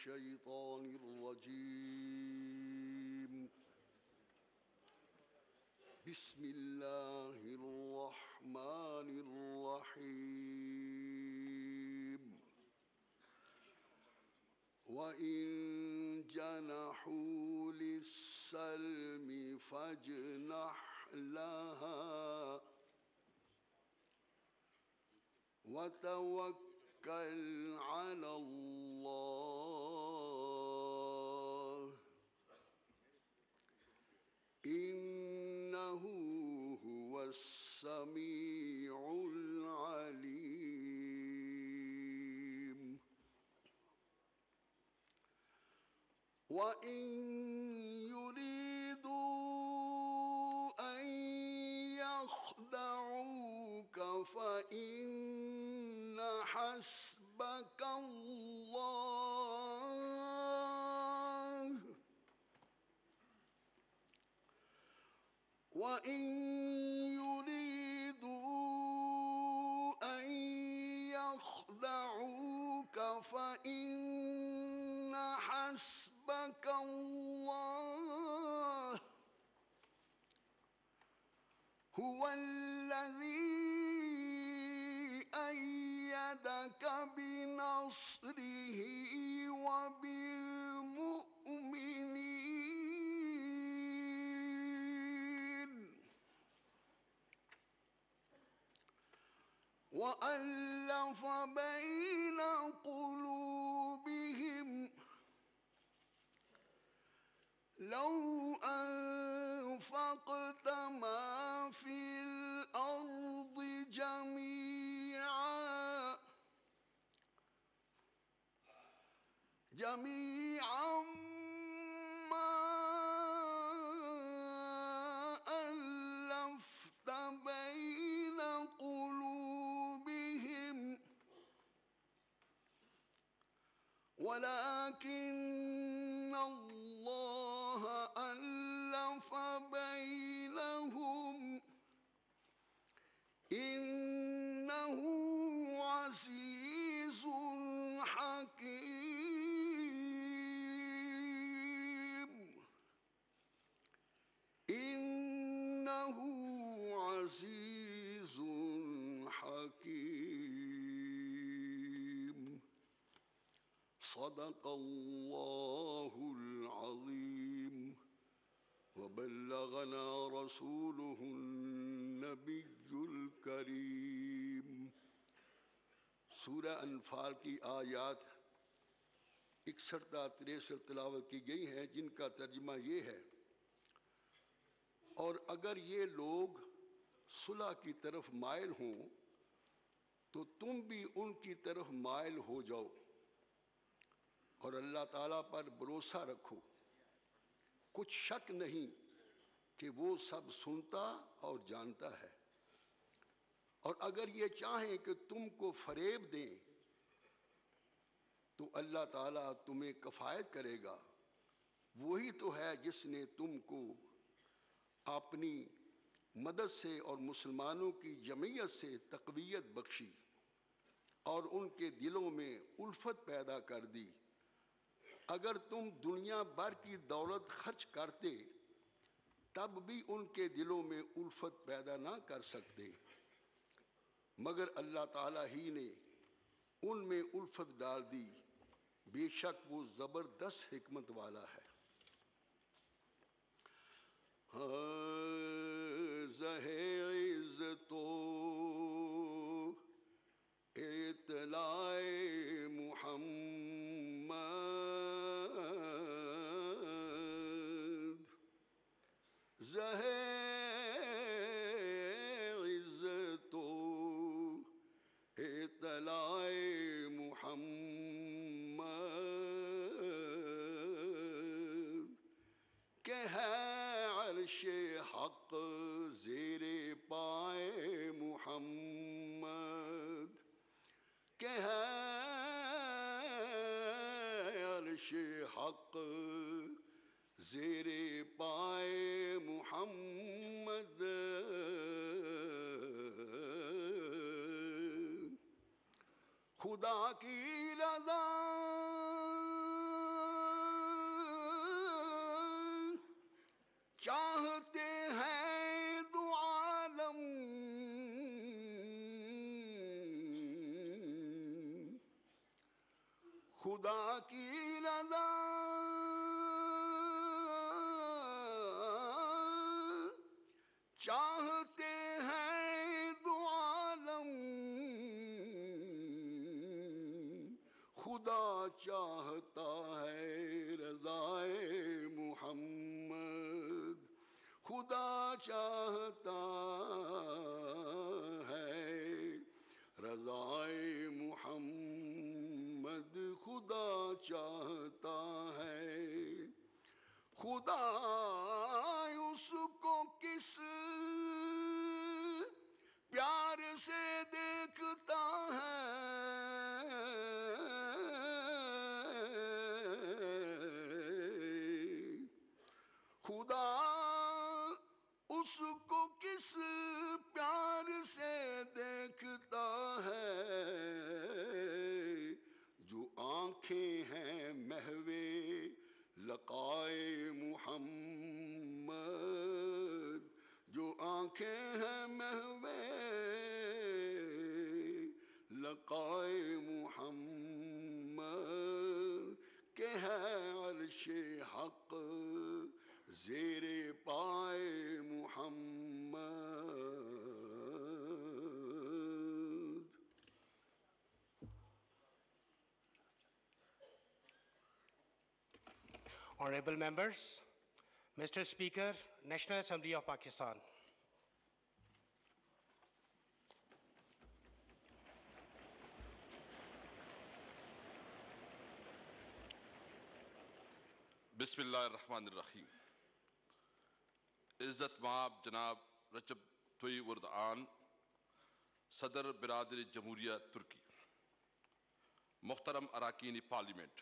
الشيطان الرجيم بسم الله الرحمن الرحيم وَإِن جَنَحُوا لِلسَّلْمِ فَاجْنَحْ لَهَا وَتَوَكَّلْ عَلَى اللَّهِ إِنَّهُ هُوَ السَّمِيعُ الْعَلِيمُ وَإِن يُرِيدُوا أَن يَخْدَعُوكَ فَإِنَّ حَسْبَكَ اللَّهُ وَإِن يُرِيدُوا أَن يَخْدَعُوكَ فَإِنَّ حَسْبَكَ اللَّهُ هُوَ الَّذِي أَيَّدَكَ بِنَصْرِهِ وَبِالْمُؤْمِنِينَ وَأَلَّفَ بَيْنَ قُلُوبِهِمْ لَوْ أَنفَقْتَ مَا فِي الْأَرْضِ جَمِيعًا مَا أَلَّفْتَ بَيْنَ قُلُوبِهِمْ وَلَكِنَّ اللَّهَ أَلَّفَ بَيْنَهُمْ إِنَّهُ عَزِيزٌ حَكِيمٌ إِنَّهُ عَزِيزٌ حَكِيمٌ صدق الله العظيم وبلغنا رسوله النبي الكريم سورہ انفال کی آیات 61 تا 63 تلاوت کی گئی ہیں، جن کا ترجمہ یہ ہے: اور اگر یہ لوگ صلح کی طرف مائل ہوں تو تم بھی ان کی طرف مائل ہو جاؤ، اور اللہ تعالیٰ پر بھروسہ رکھو، کچھ شک نہیں کہ وہ سب سنتا اور جانتا ہے۔ اور اگر یہ چاہیں کہ تم کو فریب دیں تو اللہ تعالیٰ تمہیں کفایت کرے گا، وہی تو ہے جس نے تم کو اپنی مدد سے اور مسلمانوں کی جمعیت سے تقویت بخشی اور ان کے دلوں میں الفت پیدا کر دی۔ اگر تم دنیا بھر کی دولت خرچ کرتے تب بھی ان کے دلوں میں الفت پیدا نہ کر سکتے، مگر اللہ تعالیٰ ہی نے ان میں الفت ڈال دی، بے شک وہ زبردست حکمت والا ہے۔ عزت و اطلاع محمد، عزت و اطلاع محمد کہ ہے عرش حق زیر پائے محمد، کہ ہے عرش حق زیر پائے محمد، خدا کی رضا خدا کی رضا چاہتے ہیں دو عالم خدا چاہتا ہے رضائے محمد خدا چاہتا ہے رضائے محمد خدا چاہتا ہے خدا اس کو کس پیار سے دیکھتا ہے خدا اس کو کس پیار سے دیکھتا ہے جو آنکھیں ہیں محوے لقائے محمد جو آنکھیں ہیں محوے لقائے محمد کہ ہے عرش حق زیر پائے محمد. Honorable members, Mr. Speaker, National Assembly of Pakistan. بسم اللہ الرحمن الرحیم. عزت مآب جناب رجب طیب اردوان صدر برادر جمہوریہ ترکی، محترم اراکین پارلیمنٹ،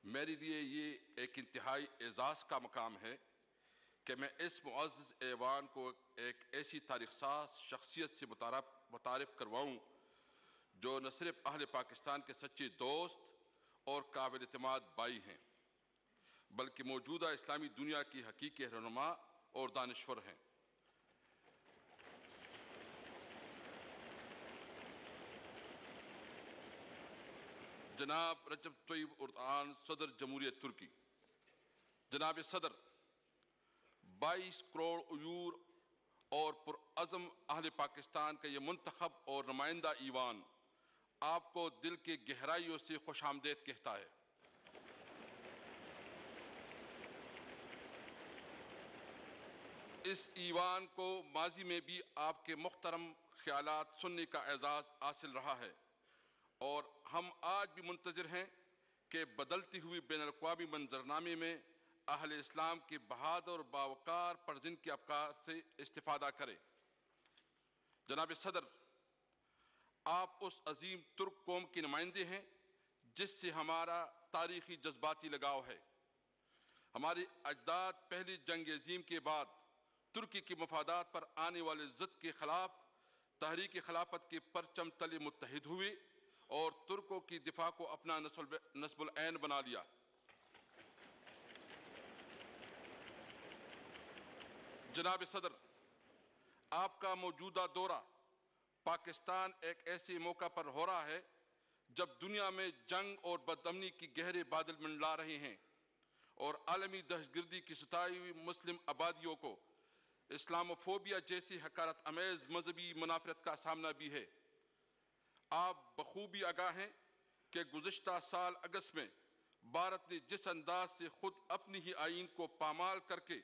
میرے لیے یہ ایک انتہائی اعزاز کا مقام ہے کہ میں اس معزز ایوان کو ایک ایسی تاریخ ساز شخصیت سے متعارف کرواؤں جو نہ صرف اہل پاکستان کے سچے دوست اور قابل اعتماد بھائی ہیں بلکہ موجودہ اسلامی دنیا کی حقیقی رہنما اور دانشور ہیں. جناب رجب طیب اردوان صدر جمہوریہ ترکی. جناب صدر، 22 کروڑ عیور اور پرعزم اہل پاکستان کا یہ منتخب اور نمائندہ ایوان آپ کو دل کے گہرائیوں سے خوش آمدید کہتا ہے. اس ایوان کو ماضی میں بھی آپ کے محترم خیالات سننے کا اعزاز حاصل رہا ہے اور ہم آج بھی منتظر ہیں کہ بدلتی ہوئی بین الاقوامی منظرنامے میں اہل اسلام کے بہادر اور باوقار پرزن کے افکار سے استفادہ کریں. جناب صدر، آپ اس عظیم ترک قوم کے نمائندے ہیں جس سے ہمارا تاریخی جذباتی لگاؤ ہے. ہمارے اجداد پہلی جنگ عظیم کے بعد ترکی کے مفادات پر آنے والے ضد کے خلاف تحریک خلافت کے پرچم تلے متحد ہوئے اور ترکوں کی دفاع کو اپنا نصب العین بنا لیا. جناب صدر، آپ کا موجودہ دورہ پاکستان ایک ایسے موقع پر ہو رہا ہے جب دنیا میں جنگ اور بدامنی کی گہرے بادل منڈلا رہے ہیں اور عالمی دہشت گردی کی ستائی ہوئی مسلم آبادیوں کو اسلاموفوبیا جیسی حقارت امیز مذہبی منافرت کا سامنا بھی ہے. آپ بخوبی آگاہ ہیں کہ گزشتہ سال اگست میں بھارت نے جس انداز سے خود اپنی ہی آئین کو پامال کر کے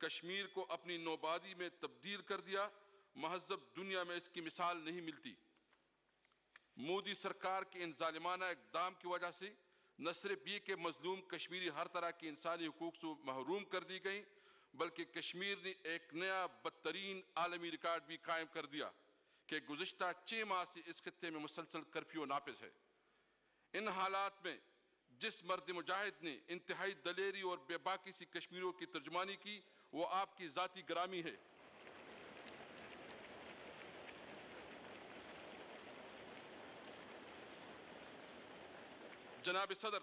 کشمیر کو اپنی نوآبادی میں تبدیل کر دیا، مہذب دنیا میں اس کی مثال نہیں ملتی. مودی سرکار کے ان ظالمانہ اقدام کی وجہ سے نہ صرف یہ کہ مظلوم کشمیری ہر طرح کی انسانی حقوق سے محروم کر دی گئی بلکہ کشمیر نے ایک نیا بدترین عالمی ریکارڈ بھی قائم کر دیا کہ گزشتہ 6 ماہ سے اس خطے میں مسلسل کرفیو نافذ ہے. ان حالات میں جس مرد مجاہد نے انتہائی دلیری اور بے باکی سی کشمیریوں کی ترجمانی کی وہ آپ کی ذاتی گرامی ہے. جناب صدر،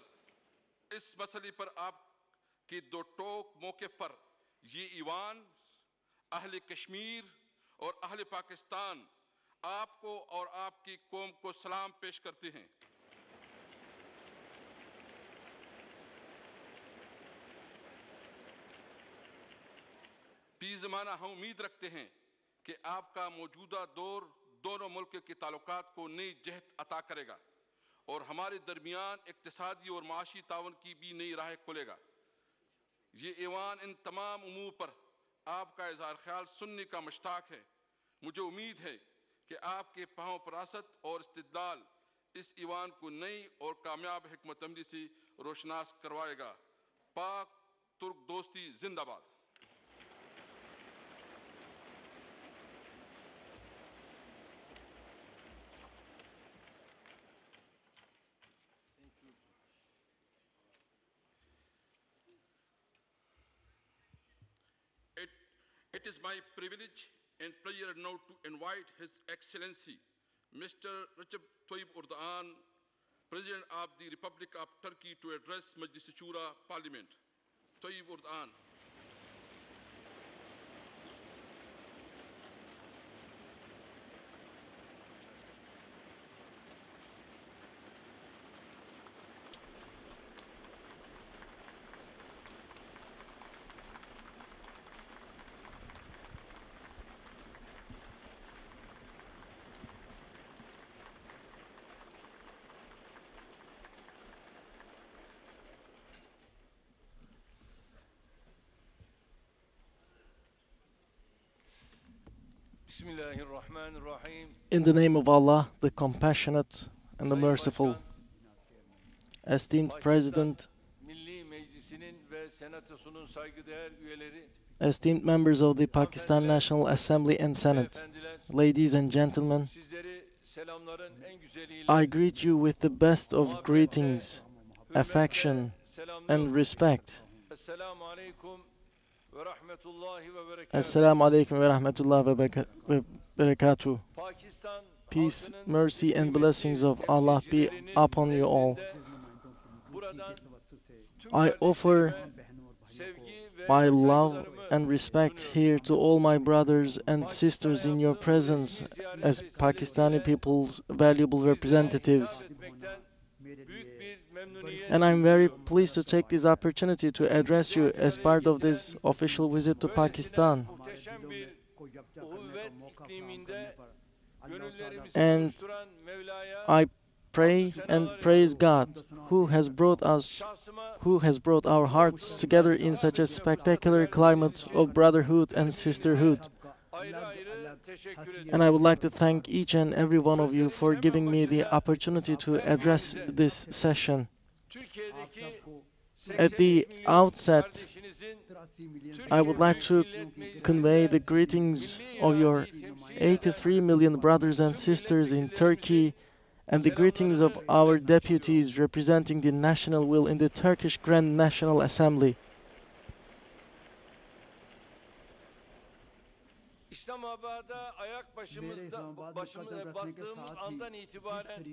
اس مسئلے پر آپ کی دو ٹوک موقف پر یہ ایوان اہل کشمیر اور اہل پاکستان آپ کو اور آپ کی قوم کو سلام پیش کرتے ہیں. ज़माना हम उम्मीद रखते हैं कि आपका मौजूदा दौर दोनों मुल्क के ताल्लुकात को नई जहत अता करेगा और हमारे दरमियान इक्तिसादी और माशी तावन की भी नई राह खोलेगा। ये ईवान इन तमाम उमूर पर आपका इज़हार ख्याल सुनने का मुश्ताक है। मुझे उम्मीद है कि आपके पाँव फरासत और इस्तिदलाल इस ईवान को नई और कामयाब हिकमत अमली से रोशनास करवाएगा। पाक तुर्क दोस्ती जिंदाबाद। It is my privilege and pleasure now to invite His Excellency Mr. Recep Tayyip Erdoğan, President of the Republic of Turkey, to address Majlis-i Shura Parliament. Tayyip Erdoğan. In the name of Allah, the Compassionate and the Merciful, esteemed President, esteemed members of the Pakistan National Assembly and Senate, ladies and gentlemen, I greet you with the best of greetings, affection, and respect. Assalamu alaikum wa rahmatullahi wa barakatuh. Peace, mercy, and blessings of Allah be upon you all. I offer my love and respect here to all my brothers and sisters in your presence as Pakistani people's valuable representatives. And I'm very pleased to take this opportunity to address you as part of this official visit to Pakistan. And I pray and praise God who has brought our hearts together in such a spectacular climate of brotherhood and sisterhood. And I would like to thank each and every one of you for giving me the opportunity to address this session. At the outset, I would like to convey the greetings of your 83 million brothers and sisters in Turkey and the greetings of our deputies representing the national will in the Turkish Grand National Assembly. İslamabad'a ayak bastığımız andan itibaren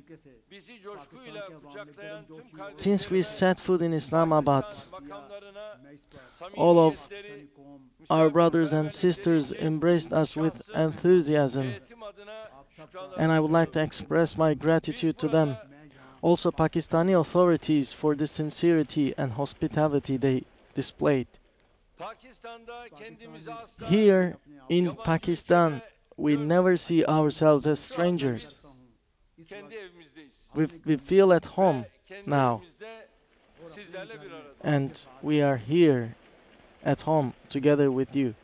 bizi coşkuyla kucaklayan tüm kardeşlerime, Since we set foot in Islamabad, all of our brothers and sisters embraced us with enthusiasm, and I would like to express my gratitude to them. Also Pakistani authorities for the sincerity and hospitality they displayed. Here in Pakistan, we never see ourselves as strangers. We feel at home now, and we are here at home together with you.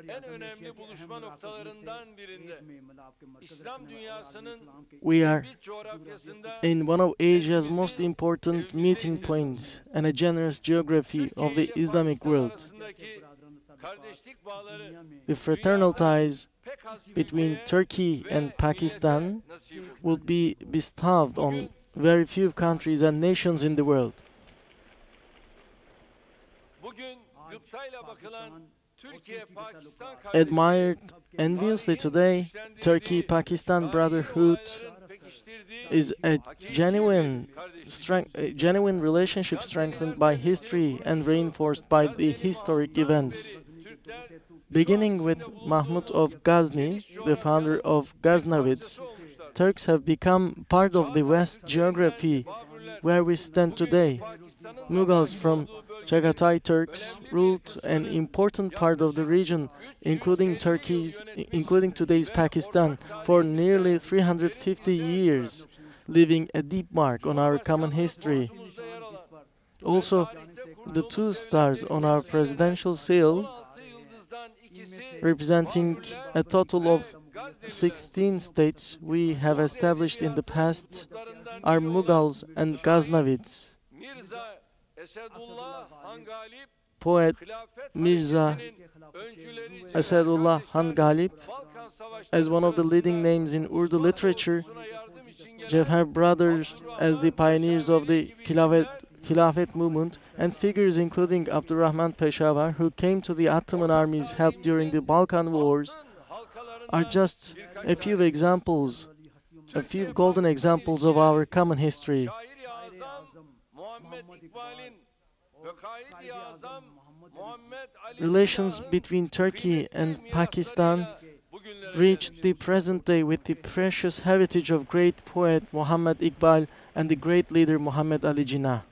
en önemli buluşma noktalarından birinde İslam dünyasının We are bir coğrafyasında in one of Asia's most important meeting points and a generous geography of the Islamic world. kardeşlik bağları The fraternal ties between Turkey and Pakistan will be bestowed on very few countries and nations in the world. bugün gıptayla bakılan Türkiye-Pakistan Admired enviously today, Turkey-Pakistan brotherhood is a genuine relationship strengthened by history and reinforced by the historic events. Beginning with Mahmud of Ghazni, the founder of Ghaznavids, Turks have become part of the West geography where we stand today. Mughals from Chagatai Turks ruled an important part of the region, including today's Pakistan, for nearly 350 years, leaving a deep mark on our common history. Also, the two stars on our presidential seal, representing a total of 16 states we have established in the past, are Mughals and Ghaznavids. Poet Mirza Esadullah Han Galip, as one of the leading names in Urdu literature, Jevher brothers as the pioneers of the Khilafat movement, and figures including Abdurrahman Peshawar, who came to the Ottoman army's help during the Balkan Wars, are just a few golden examples of our common history. Relations between Turkey and Pakistan reached the present day with the precious heritage of great poet Muhammad Iqbal and the great leader Muhammad Ali Jinnah.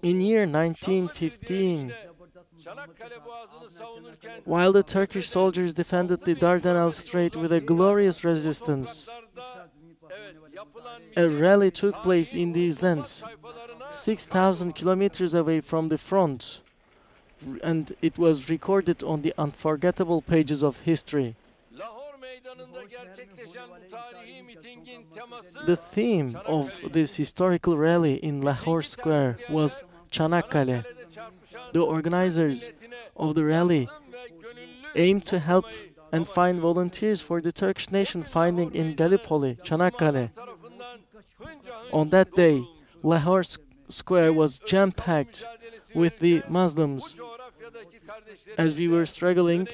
In year 1915, while the Turkish soldiers defended the Dardanelles Strait with a glorious resistance, a rally took place in these lands, 6,000 kilometers away from the front, and it was recorded on the unforgettable pages of history. The theme of this historical rally in Lahore Square was Çanakkale. The organizers of the rally aimed to help and find volunteers for the Turkish nation fighting in Gallipoli, Çanakkale. On that day, Lahore Square was jam-packed with the Muslims, as we were struggling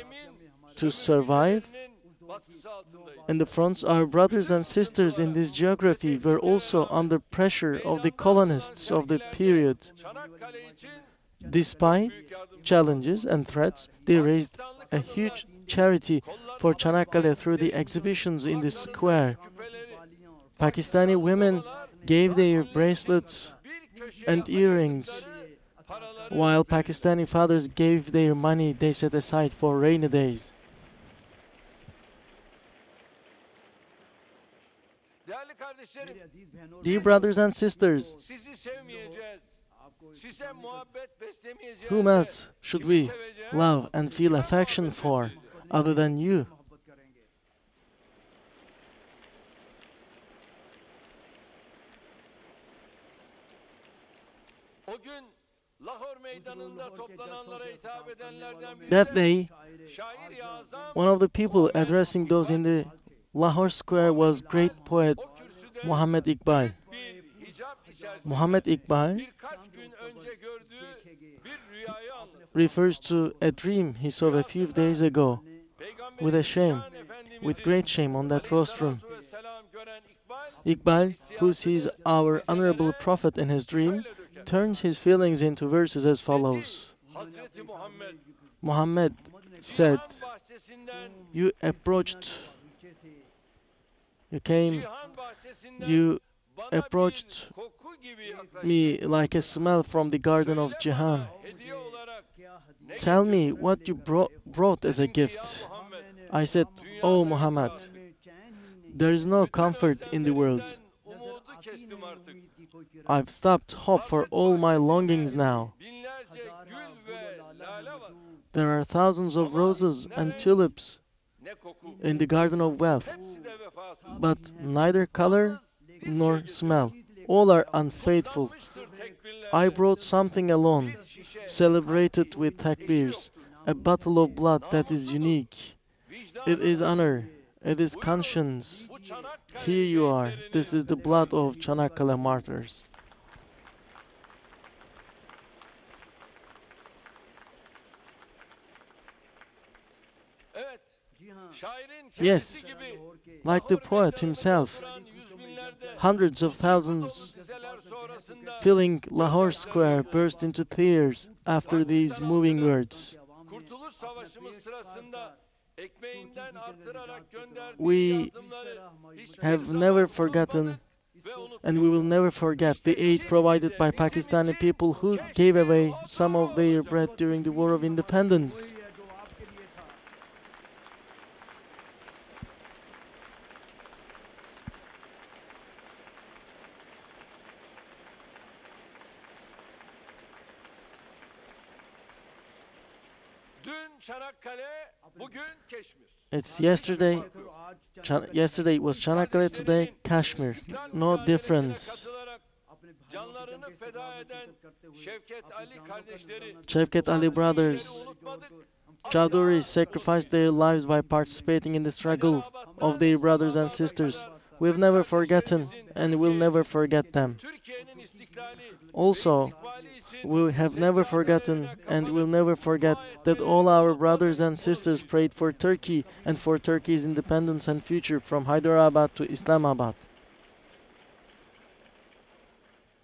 to survive. In the fronts, our brothers and sisters in this geography were also under pressure of the colonists of the period. Despite challenges and threats, they raised a huge charity for Çanakkale through the exhibitions in the square. Pakistani women gave their bracelets and earrings, while Pakistani fathers gave their money they set aside for rainy days. Dear brothers and sisters, whom else should we love and feel affection for other than you? That day, one of the people addressing those in the Lahore Square was great poet Muhammad Iqbal. Muhammad Iqbal refers to a dream he saw a few days ago with great shame on that rostrum. Iqbal, who sees our honorable prophet in his dream, turns his feelings into verses as follows. Muhammad said, you approached me like a smell from the garden of Jihan. Tell me what you brought as a gift. I said, Oh Muhammad, there is no comfort in the world. I've stopped hope for all my longings now. There are thousands of roses and tulips in the garden of wealth, but neither color nor smell. All are unfaithful. I brought something alone, celebrated with takbirs, a bottle of blood that is unique. It is honor, it is conscience. Here you are. This is the blood of Çanakkale martyrs. Yes, like the poet himself, hundreds of thousands filling Lahore Square burst into tears after these moving words. We have never forgotten And we will never forget the aid provided by Pakistani people who gave away some of their bread during the War of Independence. Dün Çanakkale, bugün Keşmir. It's yesterday. Yesterday it was Çanakkale, today Kashmir. No difference. Canlarını feda eden Şevket Ali kardeşleri Şevket Ali brothers, unutmadık. Chowdhury sacrificed their lives by participating in the struggle of their brothers and sisters. We've never forgotten and will never forget them. Türkiye'nin istiklali, Also, istikbali için we have never forgotten and will never forget that all our brothers and sisters prayed for Turkey and for Turkey's independence and future from Hyderabad to Islamabad.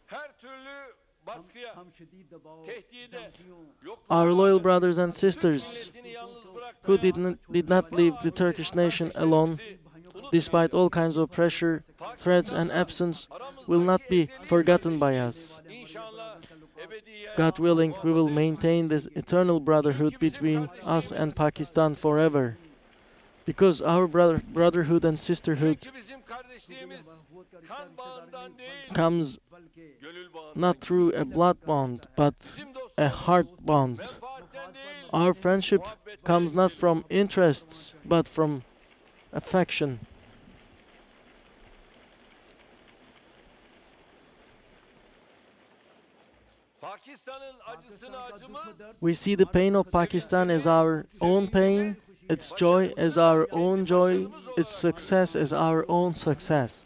her türlü baskıya, tehdide, Our loyal brothers and sisters milletini yalnız bırakmayan, who did not leave the Turkish nation alone, despite all kinds of pressure, threats and absence, will not be forgotten by us. İnşallah ebediyen God willing, we will maintain this eternal brotherhood between us and Pakistan forever. Because our brotherhood and sisterhood Çünkü bizim kardeşliğimiz kan bağından değil, comes gönül bağından. not through a blood bond, but Bizim a dostluğumuz heart bond. menfaatten değil, Our friendship comes not from interests, but from affection. Pakistan'ın acısını acımız, We see the pain of Pakistan as our own pain, its joy as our own joy, its success as our own success.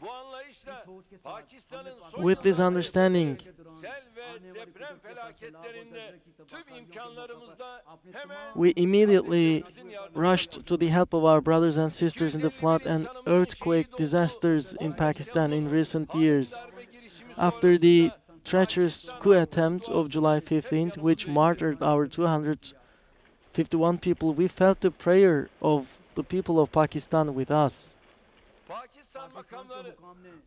bu anlayışla Pakistan'ın son With this yıllarda understanding, sel ve deprem felaketlerinde tüm imkanlarımızda hemen we immediately rushed to the help of our brothers and sisters in the flood and earthquake disasters in Pakistan in recent years. darbe girişimi After the treacherous coup attempt of July 15th, which martyred our 251 people, we felt the prayer of the people of Pakistan with us. Pakistan makamları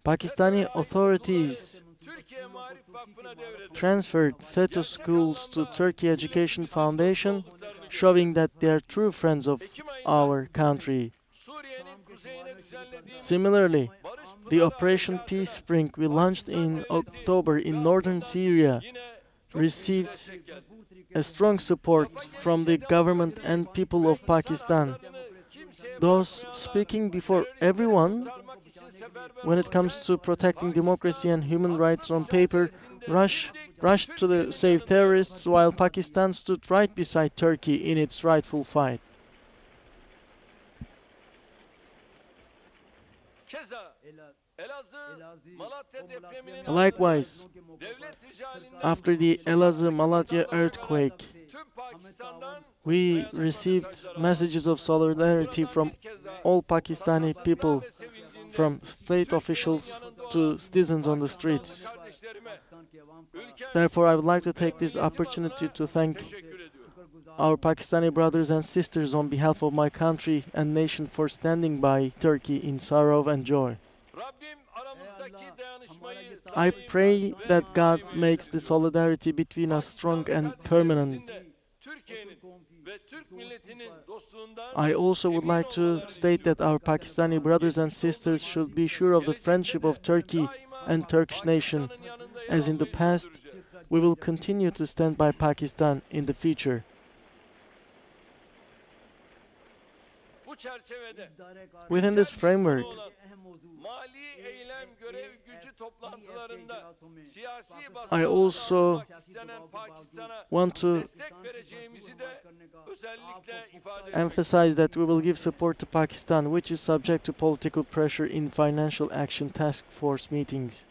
Pakistani authorities Türkiye Marif Vakfı'na devrediyor. transferred FETÖ schools to Turkey Education Foundation, showing that they are true friends of our country. Suriye'nin kuzeyine düzenlediğimiz Similarly, barış the Operation Peace Spring we launched in October in northern Syria yine çok received destek geldi. a strong support from the government and people of Pakistan. Kimseye Those speaking before everyone kurtarmak için seferber when it comes to protecting democracy and human rights on paper rushed to the save terrorists, while Pakistan stood right beside Turkey in its rightful fight. keza Elazığ, Malatya depreminin Likewise, devlet ricalinden after the Elazığ-Malatya earthquake, tüm Pakistan'dan we received messages of solidarity from all Pakistani people, ve sevincinde from state officials to citizens on the streets. kardeşlerime, ülkem Therefore, I would like to take this opportunity to thank teşekkür ediyorum. our Pakistani brothers and sisters on behalf of my country and nation for standing by Turkey in sorrow and joy. Rabbim aramızdaki dayanışmayı I pray that God makes the solidarity between us strong and permanent. Türkiye'nin ve Türk milletinin dostluğundan I also would like to state that our Pakistani brothers and sisters should be sure of the friendship of Turkey and Turkish nation. As in the past, we will continue to stand by Pakistan in the future. bu çerçevede Within this framework, mali eylem görev gücü toplantılarında siyasi I baskı also uygulamak istenen Pakistan'a want to destek vereceğimizi de özellikle ifade etmek. emphasize that we will give support to Pakistan, which is subject to political pressure in financial action task force meetings.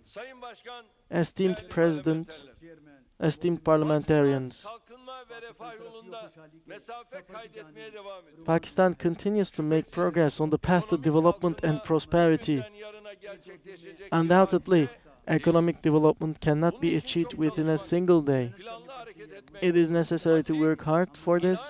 Sayın Başkan, Esteemed değerli President, parlamenterler, esteemed parliamentarians, kalkınma ve refah yolunda mesafe kaydetmeye devam ediyor. Pakistan continues to make progress on the path to development and prosperity. Bugünden yarına gerçekleşecek Undoubtedly, economic development cannot be achieved within a single day. planlı hareket etmek, It is necessary to work hard for this,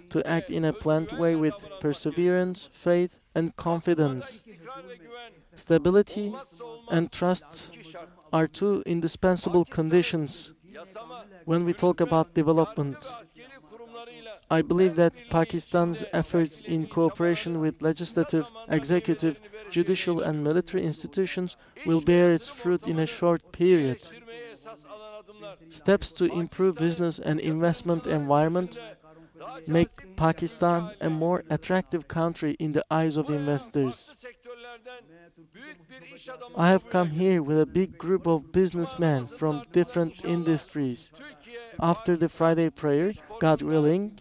to act in a planned way with perseverance, faith, and confidence. istikrar ve güven Stability olmazsa olmaz and trust iki şart. are two indispensable conditions Yasama, when we talk about development. yargı ve askeri kurumlarıyla I believe that el birliği Pakistan's içinde efforts in cooperation with legislative, executive, judicial, and military institutions will bear its fruit in a short period. geliştirmeye esas alan adımlar. Steps to improve business and investment environment make Pakistan a more attractive country in the eyes of investors. Farklı sektörlerden büyük bir iş adamı I have kabul come edip here with a big group of businessmen from different industries. Türkiye, After the Friday prayer, God willing,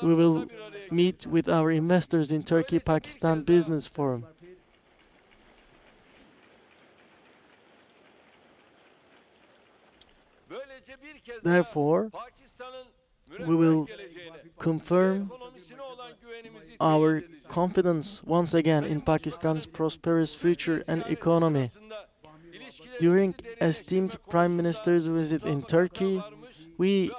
we will meet with our investors in Turkey-Pakistan Business Forum. böylece bir kez daha Therefore, Pakistan'ın we will müreffeh geleceğine, confirm ekonomisine olan güvenimizi our teyit edeceğiz. confidence once again in Pakistan's prosperous future and economy. During esteemed Prime Minister's visit in Turkey, we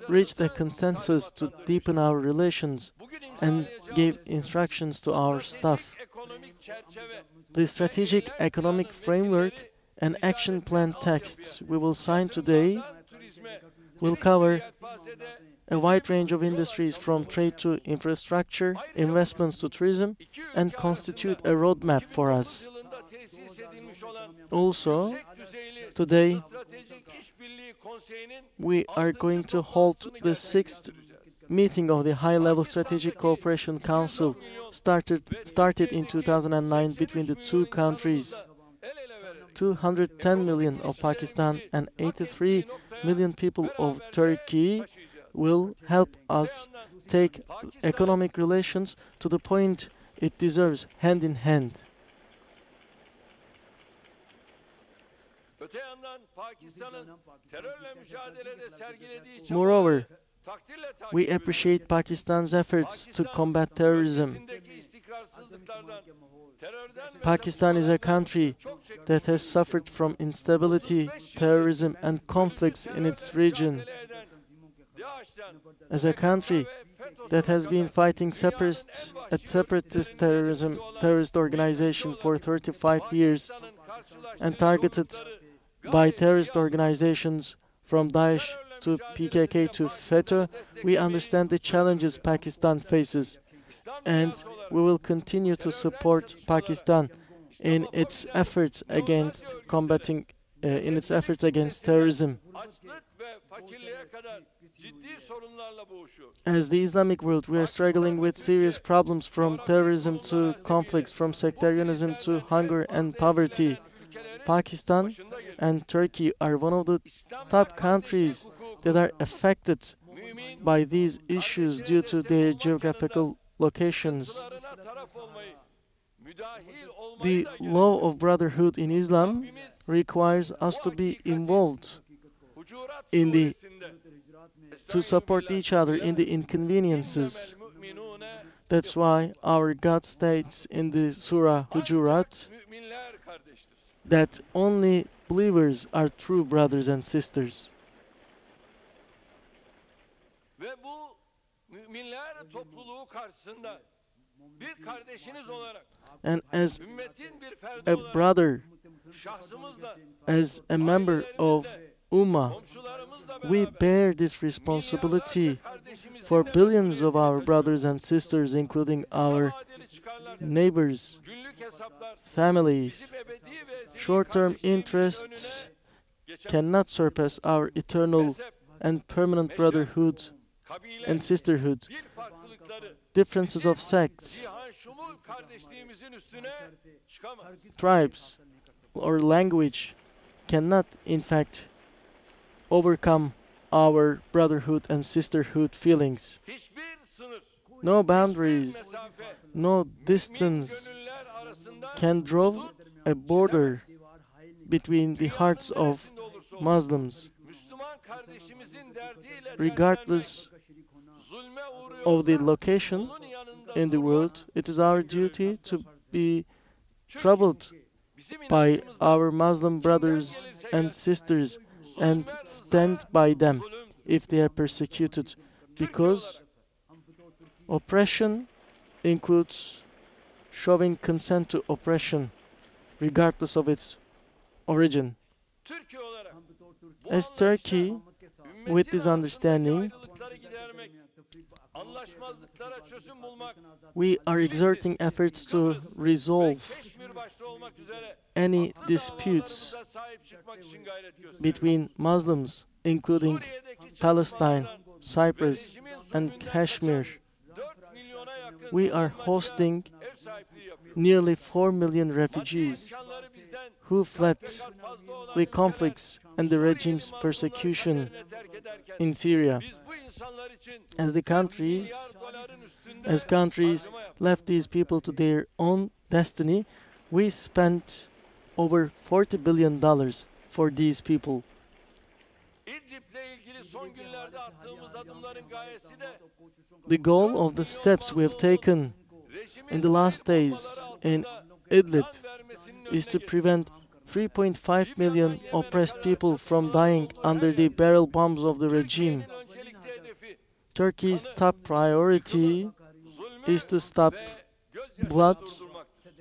reached a consensus to deepen our relations and gave instructions to our staff. Ekonomik çerçeve The strategic economic framework and action plan texts we will sign today turizme will cover yelpazede a wide range of industries from trade to infrastructure, investments to tourism, and constitute a roadmap for us. yılında tesis edilmiş olan Also, yüksek düzeyli today stratejik işbirliği konseyinin we are going to hold the sixth meeting of the High-Level Strategic Cooperation Council started in 2009 between the two countries. el ele verir. 210 million of Pakistan and 83 million people of Turkey will help us take economic relations to the point it deserves, hand in hand. Öte yandan Pakistan'ın terörle mücadelede sergilediği Moreover, takdirle takip we appreciate Pakistan's efforts to combat terrorism. bölgesindeki istikrarsızlıklardan, terörden ve Pakistan is a country that has suffered from instability, terrorism, and conflicts in its region. mücadele eden DAEŞ'ten As a country that has been fighting separatist terrorist organization for 35 years Pakistan'ın karşılaştığı and targeted by terrorist organizations from Daesh to PKK to FETÖ, we understand the challenges Pakistan faces, and we will continue to support Pakistan in its efforts against terrorism. açlık ve fakirliğe kadar ciddi sorunlarla boğuşuyor. As the Islamic world, we are struggling with serious problems from terrorism to conflicts, from sectarianism to hunger and poverty. Pakistan and Turkey are one of the top countries that are affected by these issues due to their geographical locations. Sularına taraf olmayı, müdahil olmayı The da law of brotherhood in Islam requires us to be involved Hucurat in the suresinde to support each other in the inconveniences. müminune That's why our God states in the Surah Hujurat müminler kardeştir. that only believers are true brothers and sisters. Ve bu müminler topluluğu karşısında bir kardeşiniz olarak, And as ümmetin bir ferdi a olarak, brother, şahsımızla, as a member of Ummah, komşularımızla we beraber bear this responsibility kardeşimizin for de billions of our mesuliyetini brothers and sisters, including our vadeli çıkarlar, neighbors, günlük hesaplar, families. bizim ebedi ve ezeli Short-term kardeşliğimizin interests önüne geçemez. cannot surpass our eternal Mezhep, and permanent brotherhood kabile, and sisterhood. dil farklılıkları, Differences of sects, cihan şumul kardeşliğimizin üstüne çıkamaz. tribes, or language cannot, in fact, overcome our brotherhood and sisterhood feelings. Hiçbir sınır, No hiçbir boundaries, mesafe, no distance gönüller arasında can draw a border between the hearts of neresinde olursa olsun, Muslims, Müslüman kardeşimizin derdiyle regardless zulme uğruyorsa, of the location onun yanında in the durmak world. It is our duty to be troubled bizim by inancımızda our Muslim brothers and sisters and stand by them zulümdür. if they are persecuted, because Oppression includes showing consent to oppression, regardless of its origin. Türkiye olarak bu As anlayışla Turkey, with this ümmetin understanding, arasındaki ayrılıkları gidermek, anlaşmazlıklara çözüm bulmak, we are exerting efforts to resolve Keşmir başta olmak üzere any haklı disputes davalarımıza sahip çıkmak için gayret gösteriyoruz. between Muslims, including Suriye'deki Palestine, çatışmalardan Cyprus, rejimin and zulmünden Kashmir. kaçan 4 milyona yakın We are sığınmacıya hosting ev sahipliği yapıyoruz. nearly 4 million Maddi refugees imkanları bizden who fled kat fazla olan the ülkeler, conflicts and the Suriyeli regime's mazlumları persecution kaderine terk ederken, in Syria. biz bu insanlar için As the countries, milyar doların üstünde as countries harcama yaptık. left these people to their own destiny, we spent over $40 billion for these people. İdlib'le ilgili son günlerde attığımız adımların gayesi de The goal of the steps we have taken in the last days in Idlib is to prevent 3.5 million oppressed people from dying under the barrel bombs of the regime. öncelikli hedefi Turkey's top priority is to stop blood,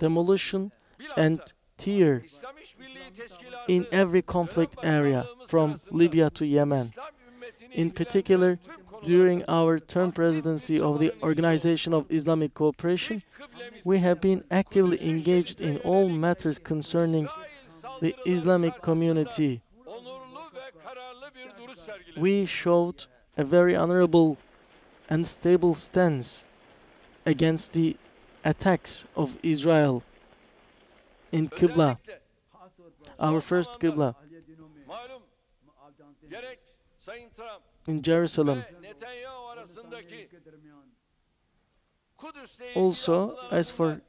demolition, and tear İslam İşbirliği Teşkilatı in every conflict area from Libya to Yemen. İslam ümmetini In particular, ilgilendiren tüm konularda during our term presidency of the Organization of Islamic Cooperation, kıblemiz we have been actively engaged in all matters concerning the Islamic community. onurlu ve kararlı bir duruş sergiledi. We showed a very honorable and stable stance against the attacks of Israel in Qibla, Özellikle our first Qibla malum gerek Sayın Trump in Jerusalem. ve Netanyahu arasındaki Kudüs'le ilgili Also, atılan as for adımlar,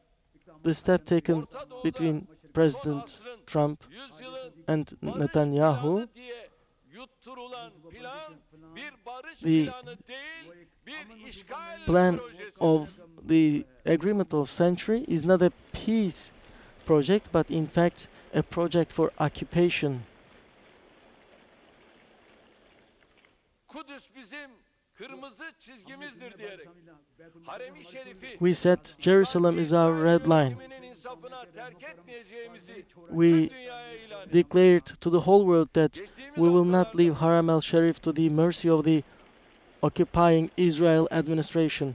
the step taken Orta Doğu'da between son President asrın, Trump yüzyılın and barış Netanyahu, planı diye yutturulan plan bir barış the planı değil, bir işgal plan projesi. of the agreement of century is not a peace project, but in fact a project for occupation. Kudüs bizim kırmızı çizgimizdir diyerek Harem-i Şerif'i We said Jerusalem is our red line. yönetiminin insafına terk etmeyeceğimizi We tüm dünyaya ilan ettik. declared to the whole world that we will not leave Haram el-Sharif to the mercy of the occupying Israel administration.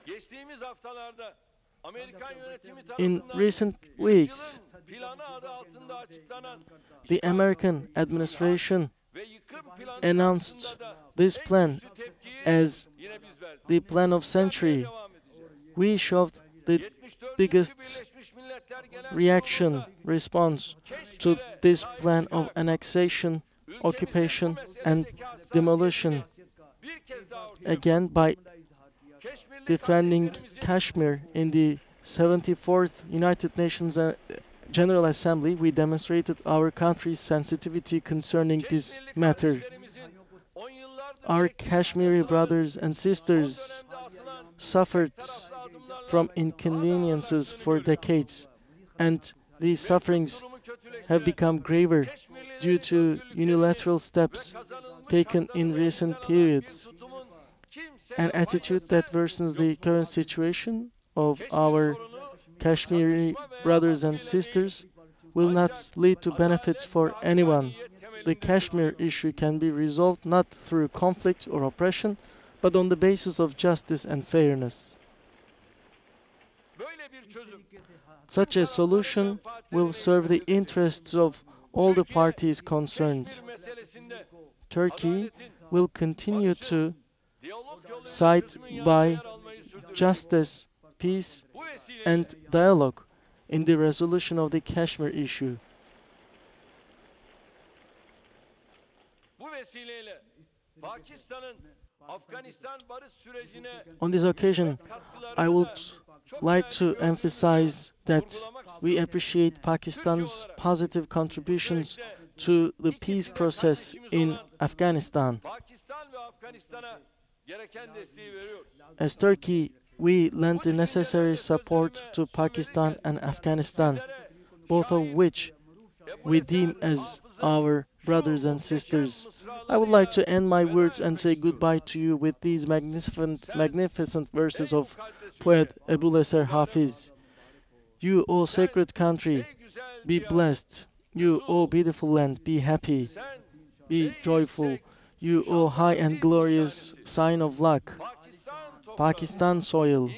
Geçtiğimiz haftalarda Amerikan yönetimi In tarafından recent weeks, yüzyılın planı adı altında açıklanan the American administration ve yıkım planı announced karşısında da this en plan güçlü tepkiyi as yine biz verdik. the plan of Vermeye century. devam edeceğiz. We showed the 74. biggest Birleşmiş Milletler Genel reaction, Kurulu'nda response to Keşmir'e this sahip plan çıkarak of annexation, ülkemizin occupation, bu and meseledeki hassasiyetini demolition, bir kez daha ortaya again by Keşmirli defending kardeşlerimizin Kashmir in the 74th United Nations General Assembly. We demonstrated our country's sensitivity concerning this Keşmirli matter. kardeşlerimizin 10 yıllardır Our çektiği Kashmiri sıkıntılar, brothers and son sisters dönemde atılan suffered taraflı adımlarla from daha da inconveniences ağırlaştığını for görüyoruz. decades, and these sufferings Durumu kötüleştiren have become graver Keşmirlilerin due to özgürlüklerini unilateral ve steps kazanılmış taken hakları in elinden recent alan periods, bir tutumun kimseye an attitude faydası that worsens the yok. current situation of Keşmir our sorunu Kashmiri çatışma veya brothers and baskıyla değil, sisters will not lead to benefits for anyone. The Kashmir issue can be resolved not through conflict or oppression, but on the basis of justice and fairness. böyle bir çözüm Such a solution will serve the interests of all the parties concerned. Keşmir meselesinde Turkey will continue to diyalog yoluyla side çözümün yanında by yer almayı sürdürecek. justice, peace, Bu vesileyle and dialogue in the resolution of the Kashmir issue. bu vesileyle Pakistan'ın Afganistan barış sürecine On this occasion, I would like to emphasize that we appreciate Pakistan's positive contributions to the peace process in Afghanistan. Pakistan ve Afganistan'a gereken desteği veriyoruz. As Turkey, we lend the necessary support to Pakistan and Afghanistan, both of which we deem as our brothers and sisters. I would like to end my words and say goodbye to you with these magnificent verses of poet Ebu Eser Hafiz. You, O sacred country, be blessed. You, O beautiful land, be happy, be joyful. You, O high and glorious sign of luck, Pakistan soil,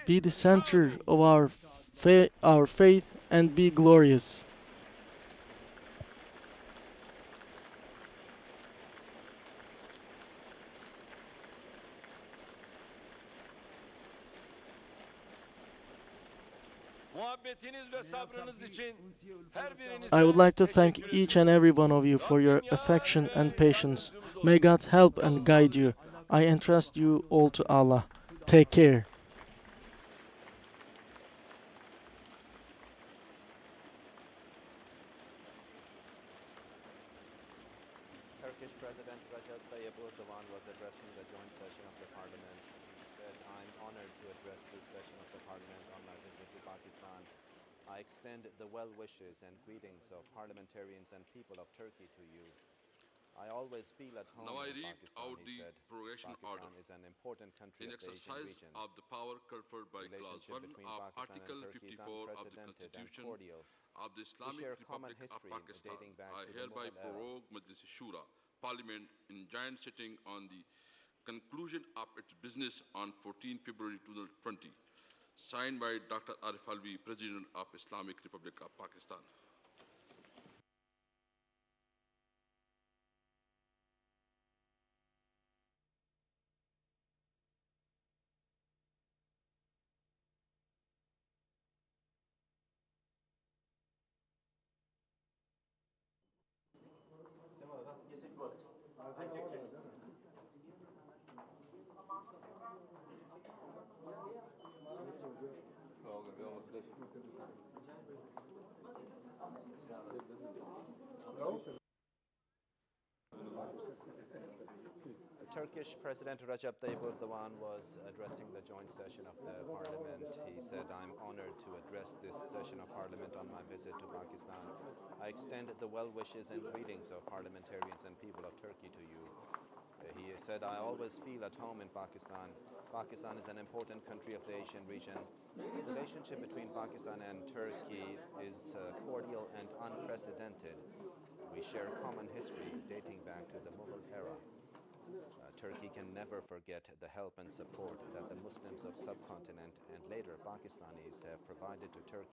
be the center of our faith and be glorious. I would like to thank each and every one of you for your affection and patience. May God help and guide you. I entrust you all to Allah. Take care. Turkish President Recep Tayyip Erdoğan was addressing the joint session of the parliament. He said, "I'm honored to address this session of the parliament on my visit to Pakistan. I extend the well wishes and greetings of parliamentarians and people of Turkey to you. I always feel at home Now I in read Pakistan," out he the said. prorogation Pakistan order. is an important country In of the Asian exercise region. of the power conferred by Clause Relationship 1 between of Pakistan Article and Turkey is 54 of the unprecedented and Constitution cordial. of the We Islamic share common Republic of history Pakistan, dating back I to the hereby Mughal era. prorogue Majlis Shura, Parliament in joint sitting on the conclusion of its business on 14 February 2020. Signed by Dr. Arif Alvi, President of Islamic Republic of Pakistan. Turkish President Recep Tayyip Erdoğan was addressing the joint session of the parliament. He said, "I'm honored to address this session of parliament on my visit to Pakistan. I extend the well wishes and greetings of parliamentarians and people of Turkey to you." He said, "I always feel at home in Pakistan. Pakistan is an important country of the Asian region. The relationship between Pakistan and Turkey is cordial and unprecedented. We share common history dating back to the Mughal era. Turkey can never forget the help and support that the Muslims of subcontinent and later Pakistanis have provided to Turkey